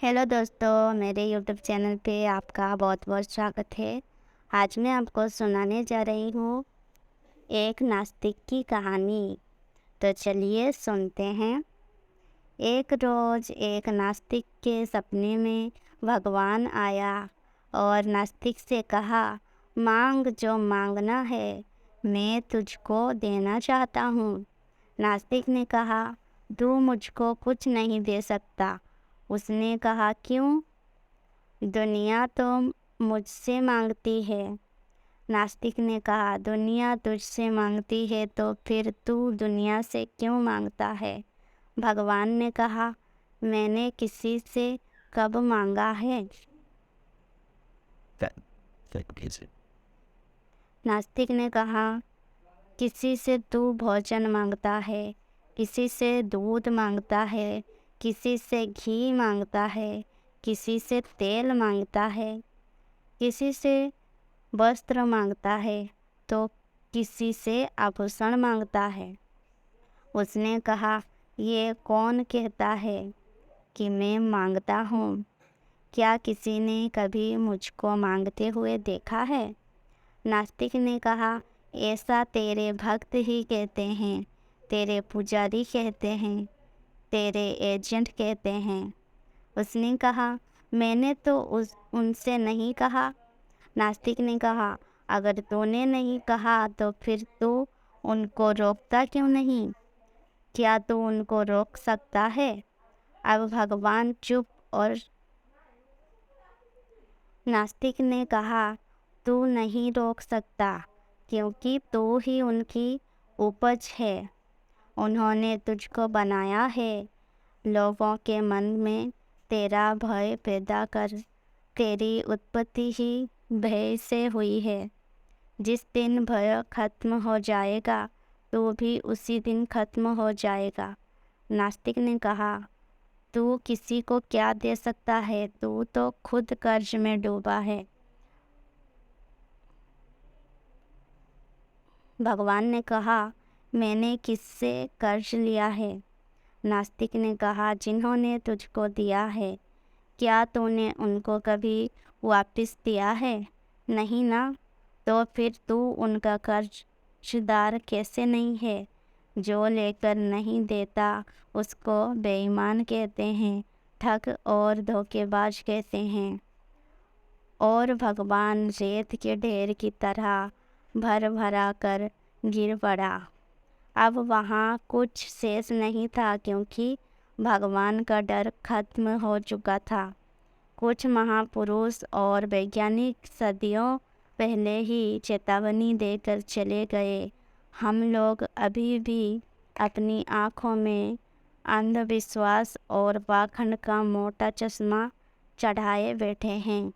Hello दोस्तों, मेरे YouTube channel पे आपका बहुत बहुत स्वागत है। आज मैं आपको सुनाने जा रही हूँ एक नास्तिक की कहानी। तो चलिए सुनते हैं। एक रोज़ एक नास्तिक के सपने में भगवान आया और नास्तिक से कहा, मांग जो मांगना है, मैं तुझको देना चाहता हूँ। नास्तिक ने कहा, तू मुझको कुछ नहीं दे सकता। उसने कहा, क्यों? दुनिया तो मुझसे मांगती है। नास्तिक ने कहा, दुनिया तुझसे मांगती है तो फिर तू दुनिया से क्यों मांगता है? भगवान ने कहा, मैंने किसी से कब मांगा है? That is it. नास्तिक ने कहा, किसी से तू भोजन मांगता है, किसी से दूध मांगता है, किसी से घी मांगता है, किसी से तेल मांगता है, किसी से वस्त्र मांगता है तो किसी से आभूषण मांगता है। उसने कहा, ये कौन कहता है कि मैं मांगता हूँ? क्या किसी ने कभी मुझको मांगते हुए देखा है? नास्तिक ने कहा, ऐसा तेरे भक्त ही कहते हैं, तेरे पुजारी कहते हैं, तेरे एजेंट कहते हैं। उसने कहा, मैंने तो उनसे नहीं कहा। नास्तिक ने कहा, अगर तूने नहीं कहा तो फिर तू उनको रोकता क्यों नहीं? क्या तू उनको रोक सकता है? अब भगवान चुप और नास्तिक ने कहा, तू नहीं रोक सकता क्योंकि तू ही उनकी उपज है। उन्होंने तुझको बनाया है। लोगों के मन में तेरा भय पैदा कर। तेरी उत्पत्ति ही भय से हुई है। जिस दिन भय खत्म हो जाएगा, तू भी उसी दिन खत्म हो जाएगा। नास्तिक ने कहा, तू किसी को क्या दे सकता है? तू तो खुद कर्ज में डूबा है। भगवान ने कहा, मैंने किससे कर्ज लिया है? नास्तिक ने कहा, जिन्होंने तुझको दिया है। क्या तूने उनको कभी वापस दिया है? नहीं ना? तो फिर तू उनका कर्जदार कैसे नहीं है? जो लेकर नहीं देता उसको बेईमान कहते हैं, ठग और धोखेबाज कहते हैं। और भगवान रेत के ढेर की तरह भर भरा कर गिर पड़ा। अब वहाँ कुछ शेष नहीं था क्योंकि भगवान का डर खत्म हो चुका था। कुछ महापुरुष और वैज्ञानिक सदियों पहले ही चेतावनी देकर चले गए। हम लोग अभी भी अपनी आँखों में अंधविश्वास और पाखंड का मोटा चश्मा चढ़ाए बैठे हैं।